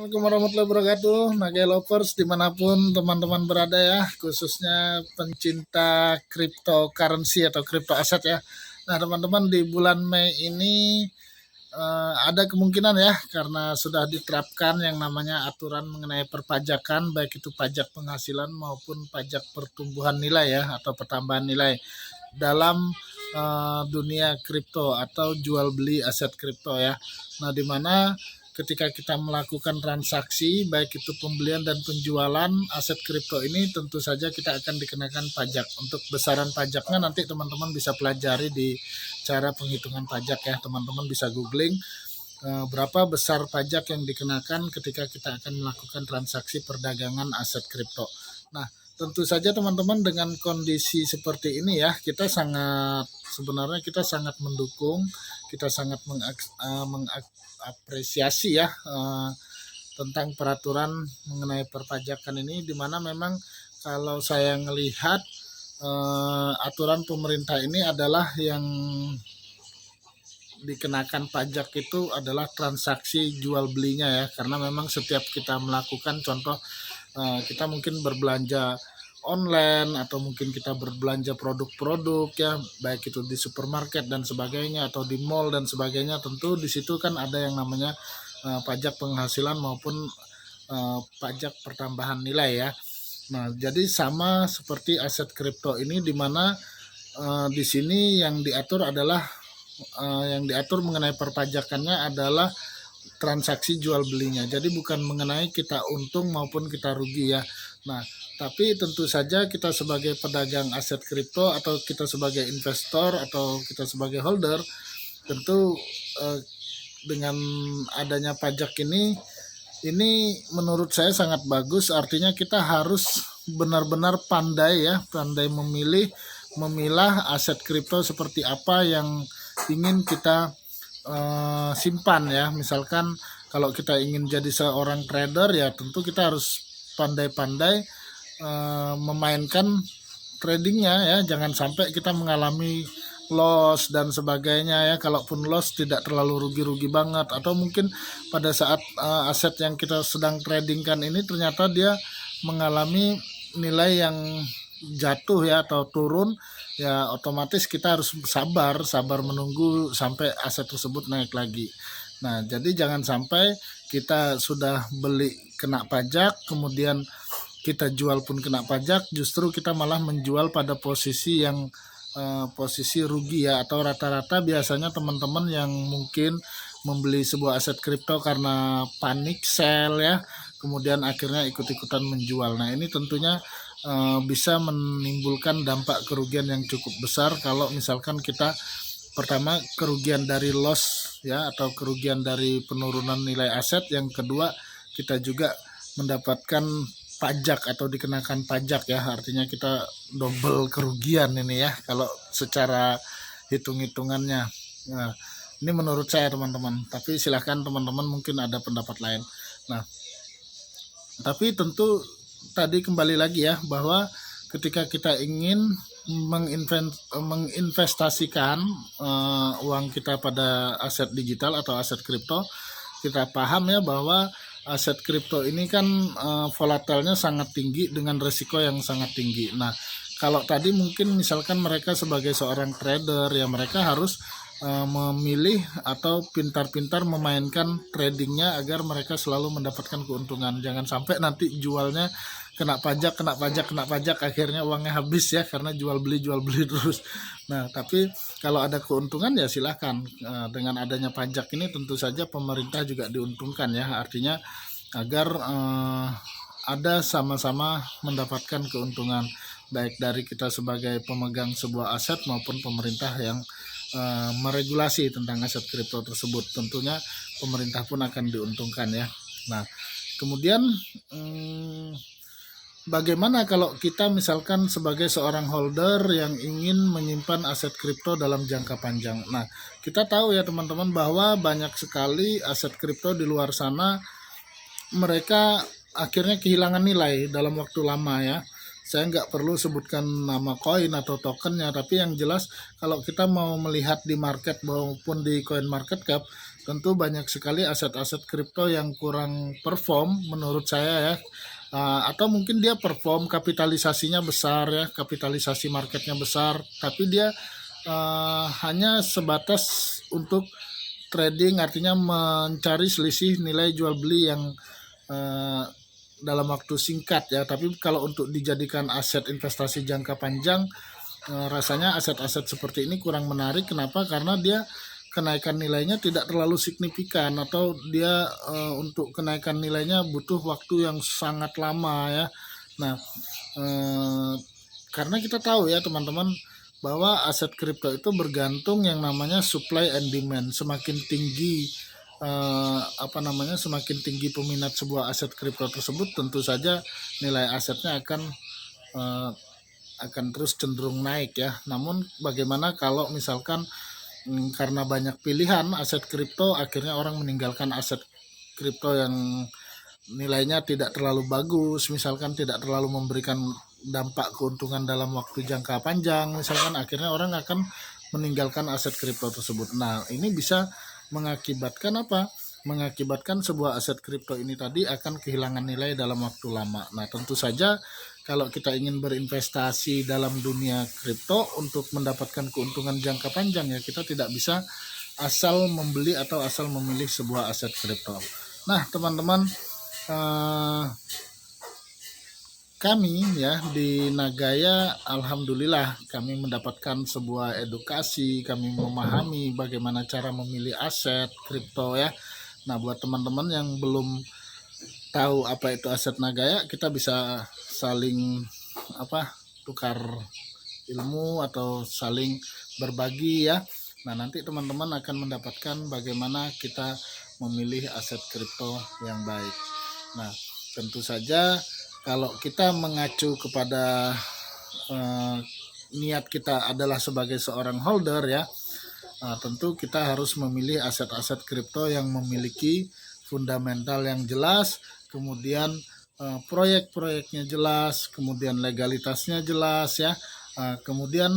Assalamualaikum warahmatullahi wabarakatuh. Naga lovers dimanapun teman-teman berada ya, khususnya pencinta cryptocurrency atau crypto aset ya. Nah teman-teman, di bulan Mei ini ada kemungkinan ya, karena sudah diterapkan yang namanya aturan mengenai perpajakan, baik itu pajak penghasilan maupun pajak pertumbuhan nilai ya, atau pertambahan nilai dalam dunia kripto atau jual beli aset kripto ya. Nah di mana ketika kita melakukan transaksi baik itu pembelian dan penjualan aset kripto ini, tentu saja kita akan dikenakan pajak. Untuk besaran pajaknya nanti teman-teman bisa pelajari di cara penghitungan pajak ya. Teman-teman bisa googling berapa besar pajak yang dikenakan ketika kita akan melakukan transaksi perdagangan aset kripto. Nah, tentu saja teman-teman, dengan kondisi seperti ini ya, kita sangat mendukung, kita sangat mengapresiasi ya tentang peraturan mengenai perpajakan ini, di mana memang kalau saya melihat aturan pemerintah ini adalah yang dikenakan pajak itu adalah transaksi jual belinya ya, karena memang setiap kita melakukan, contoh kita mungkin berbelanja online atau mungkin kita berbelanja produk-produk ya, baik itu di supermarket dan sebagainya atau di mall dan sebagainya, tentu di situ kan ada yang namanya pajak penghasilan maupun pajak pertambahan nilai ya. Nah, jadi sama seperti aset kripto ini, di mana di sini yang diatur mengenai perpajakannya adalah transaksi jual belinya. Jadi bukan mengenai kita untung maupun kita rugi ya. Nah, tapi tentu saja kita sebagai pedagang aset kripto atau kita sebagai investor atau kita sebagai holder, tentu dengan adanya pajak ini menurut saya sangat bagus. Artinya kita harus benar-benar pandai ya, pandai memilah aset kripto seperti apa yang ingin kita simpan ya. Misalkan kalau kita ingin jadi seorang trader ya, tentu kita harus pandai-pandai memainkan tradingnya ya, jangan sampai kita mengalami loss dan sebagainya ya. Kalaupun loss tidak terlalu rugi-rugi banget, atau mungkin pada saat aset yang kita sedang tradingkan ini ternyata dia mengalami nilai yang jatuh ya atau turun ya, otomatis kita harus sabar menunggu sampai aset tersebut naik lagi. Nah, jadi jangan sampai kita sudah beli kena pajak, kemudian kita jual pun kena pajak, justru kita malah menjual pada posisi yang posisi rugi ya. Atau rata-rata biasanya teman-teman yang mungkin membeli sebuah aset kripto karena panik sell ya, kemudian akhirnya ikut-ikutan menjual. Nah, ini tentunya bisa menimbulkan dampak kerugian yang cukup besar kalau misalkan kita, pertama, kerugian dari loss ya atau kerugian dari penurunan nilai aset, yang kedua kita juga mendapatkan pajak atau dikenakan pajak ya, artinya kita double kerugian ini ya kalau secara hitung-hitungannya. Nah, ini menurut saya teman-teman, tapi silahkan teman-teman mungkin ada pendapat lain. Nah, tapi tentu tadi kembali lagi ya, bahwa ketika kita ingin menginvestasikan uang kita pada aset digital atau aset kripto, kita paham ya bahwa aset kripto ini kan volatilnya sangat tinggi dengan risiko yang sangat tinggi. Nah, kalau tadi mungkin misalkan mereka sebagai seorang trader ya, mereka harus memilih atau pintar-pintar memainkan tradingnya agar mereka selalu mendapatkan keuntungan. Jangan sampai nanti jualnya kena pajak, akhirnya uangnya habis ya, karena jual beli terus. Nah, tapi kalau ada keuntungan ya silahkan. Dengan adanya pajak ini tentu saja pemerintah juga diuntungkan ya, artinya agar ada sama-sama mendapatkan keuntungan, baik dari kita sebagai pemegang sebuah aset maupun pemerintah yang meregulasi tentang aset kripto tersebut. Tentunya pemerintah pun akan diuntungkan ya. Nah, kemudian bagaimana kalau kita misalkan sebagai seorang holder yang ingin menyimpan aset kripto dalam jangka panjang? Nah, kita tahu ya teman-teman bahwa banyak sekali aset kripto di luar sana, mereka akhirnya kehilangan nilai dalam waktu lama ya. Saya nggak perlu sebutkan nama koin atau tokennya, tapi yang jelas kalau kita mau melihat di market maupun di coin market cap, tentu banyak sekali aset-aset kripto yang kurang perform menurut saya ya. Atau mungkin dia perform, kapitalisasinya besar ya, kapitalisasi marketnya besar, tapi dia hanya sebatas untuk trading, artinya mencari selisih nilai jual beli yang eh, dalam waktu singkat ya. Tapi kalau untuk dijadikan aset investasi jangka panjang, rasanya aset-aset seperti ini kurang menarik. Kenapa? Karena dia kenaikan nilainya tidak terlalu signifikan, atau dia untuk kenaikan nilainya butuh waktu yang sangat lama ya. Nah, eh, karena kita tahu ya teman-teman, bahwa aset kripto itu bergantung yang namanya supply and demand. Semakin tinggi semakin tinggi peminat sebuah aset kripto tersebut, tentu saja nilai asetnya eh, akan terus cenderung naik ya. Namun bagaimana kalau misalkan karena banyak pilihan aset kripto, akhirnya orang meninggalkan aset kripto yang nilainya tidak terlalu bagus, misalkan tidak terlalu memberikan dampak keuntungan dalam waktu jangka panjang, misalkan akhirnya orang akan meninggalkan aset kripto tersebut. Nah, ini bisa mengakibatkan apa? Mengakibatkan sebuah aset kripto ini tadi akan kehilangan nilai dalam waktu lama. Nah, tentu saja kalau kita ingin berinvestasi dalam dunia kripto untuk mendapatkan keuntungan jangka panjang ya, kita tidak bisa asal membeli atau asal memilih sebuah aset kripto. Nah, teman-teman, kami ya di Nagaya, alhamdulillah kami mendapatkan sebuah edukasi, kami memahami bagaimana cara memilih aset kripto ya. Nah, buat teman-teman yang belum tahu apa itu aset Nagaya, kita bisa saling tukar ilmu atau saling berbagi ya. Nah, nanti teman-teman akan mendapatkan bagaimana kita memilih aset kripto yang baik. Nah, tentu saja kalau kita mengacu kepada niat kita adalah sebagai seorang holder ya, tentu kita harus memilih aset-aset kripto yang memiliki fundamental yang jelas, kemudian proyek-proyeknya jelas, kemudian legalitasnya jelas ya, kemudian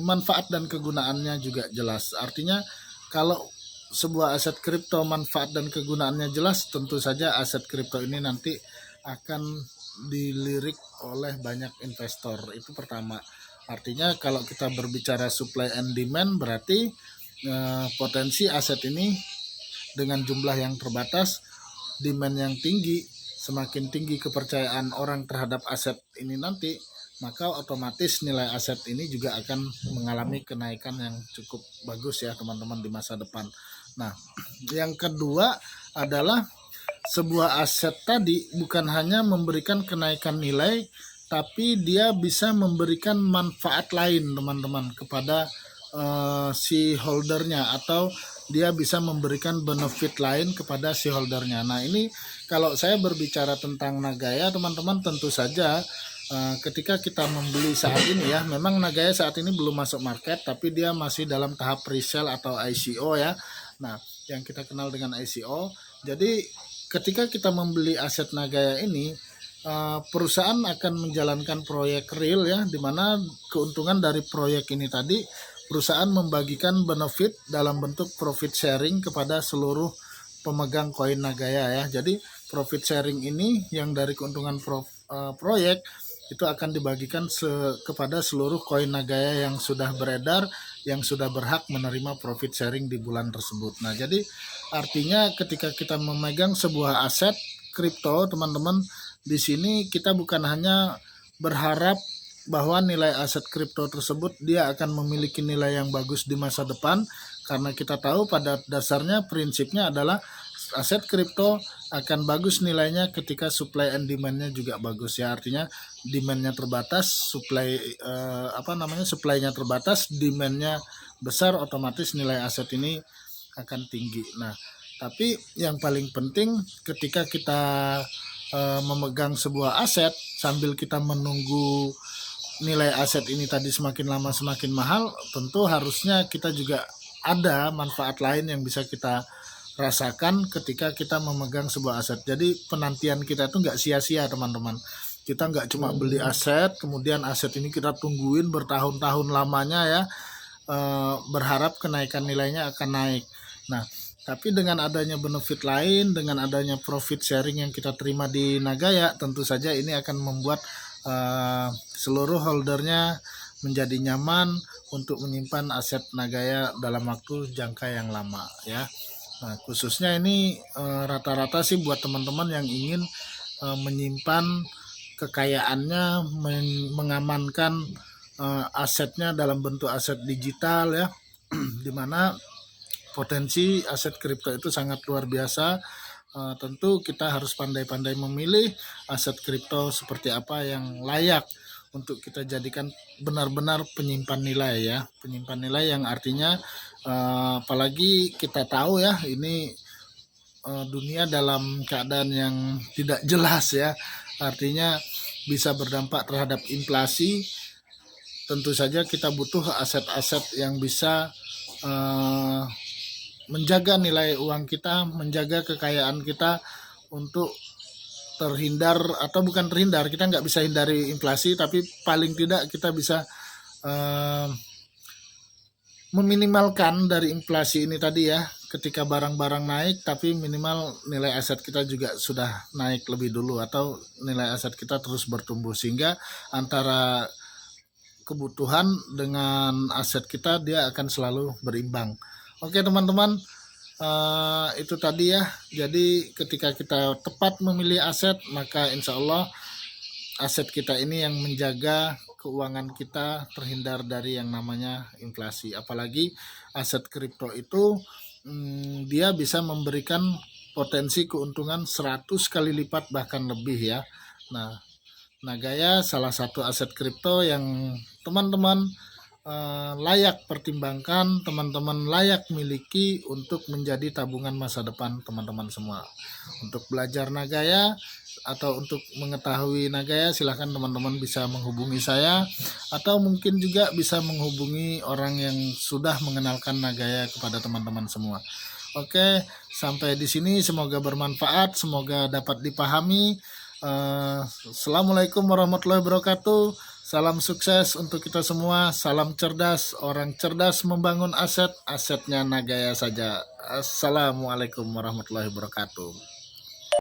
manfaat dan kegunaannya juga jelas. Artinya kalau sebuah aset kripto manfaat dan kegunaannya jelas, tentu saja aset kripto ini nanti akan dilirik oleh banyak investor. Itu pertama. Artinya kalau kita berbicara supply and demand, berarti potensi aset ini dengan jumlah yang terbatas, demand yang tinggi, semakin tinggi kepercayaan orang terhadap aset ini nanti, maka otomatis nilai aset ini juga akan mengalami kenaikan yang cukup bagus ya teman-teman di masa depan. Nah, yang kedua adalah sebuah aset tadi bukan hanya memberikan kenaikan nilai, tapi dia bisa memberikan manfaat lain teman-teman kepada si holdernya, atau dia bisa memberikan benefit lain kepada si holdernya. Nah, ini kalau saya berbicara tentang Nagaya teman-teman, tentu saja ketika kita membeli saat ini ya, memang Nagaya saat ini belum masuk market, tapi dia masih dalam tahap pre-sale atau ICO ya. Nah, yang kita kenal dengan ICO. Jadi ketika kita membeli aset Nagaya ini, perusahaan akan menjalankan proyek real ya, di mana keuntungan dari proyek ini tadi perusahaan membagikan benefit dalam bentuk profit sharing kepada seluruh pemegang koin Nagaya ya. Jadi profit sharing ini yang dari keuntungan proyek itu akan dibagikan kepada seluruh koin Nagaya yang sudah beredar, yang sudah berhak menerima profit sharing di bulan tersebut. Nah, jadi artinya ketika kita memegang sebuah aset kripto, teman-teman, di sini kita bukan hanya berharap bahwa nilai aset kripto tersebut dia akan memiliki nilai yang bagus di masa depan, karena kita tahu pada dasarnya prinsipnya adalah aset kripto akan bagus nilainya ketika supply and demand-nya juga bagus ya. Artinya demand-nya terbatas, supply-nya terbatas, demand-nya besar, otomatis nilai aset ini akan tinggi. Nah, tapi yang paling penting ketika kita memegang sebuah aset sambil kita menunggu nilai aset ini tadi semakin lama semakin mahal, tentu harusnya kita juga ada manfaat lain yang bisa kita rasakan ketika kita memegang sebuah aset. Jadi penantian kita itu nggak sia-sia teman-teman. Kita nggak cuma beli aset, kemudian aset ini kita tungguin bertahun-tahun lamanya ya, berharap kenaikan nilainya akan naik. Nah, Tapi dengan adanya benefit lain, dengan adanya profit sharing yang kita terima di Nagaya, tentu saja ini akan membuat seluruh holdernya menjadi nyaman untuk menyimpan aset Nagaya dalam waktu jangka yang lama ya. Nah, khususnya ini rata-rata sih buat teman-teman yang ingin menyimpan kekayaannya, mengamankan asetnya dalam bentuk aset digital ya, di mana potensi aset kripto itu sangat luar biasa. Tentu kita harus pandai-pandai memilih aset kripto seperti apa yang layak untuk kita jadikan benar-benar penyimpan nilai ya, penyimpan nilai yang artinya apalagi kita tahu ya ini dunia dalam keadaan yang tidak jelas ya, artinya bisa berdampak terhadap inflasi. Tentu saja kita butuh aset-aset yang bisa menjaga nilai uang kita, menjaga kekayaan kita untuk terhindar, atau bukan terhindar, kita nggak bisa hindari inflasi, tapi paling tidak kita bisa meminimalkan dari inflasi ini tadi ya. Ketika barang-barang naik, tapi minimal nilai aset kita juga sudah naik lebih dulu, atau nilai aset kita terus bertumbuh, sehingga antara kebutuhan dengan aset kita dia akan selalu berimbang. Oke teman-teman, itu tadi ya. Jadi ketika kita tepat memilih aset, maka insya Allah aset kita ini yang menjaga keuangan kita terhindar dari yang namanya inflasi. Apalagi aset kripto itu dia bisa memberikan potensi keuntungan 100 kali lipat bahkan lebih ya. Nah, Nagaya salah satu aset kripto yang teman-teman layak pertimbangkan, teman-teman layak miliki untuk menjadi tabungan masa depan teman-teman semua. Untuk belajar Nagaya atau untuk mengetahui Nagaya, silahkan teman-teman bisa menghubungi saya, atau mungkin juga bisa menghubungi orang yang sudah mengenalkan Nagaya kepada teman-teman semua. Oke, sampai di sini semoga bermanfaat, semoga dapat dipahami. Assalamualaikum warahmatullahi wabarakatuh. Salam sukses untuk kita semua. Salam cerdas. Orang cerdas membangun aset, asetnya Nagaya saja. Assalamualaikum warahmatullahi wabarakatuh.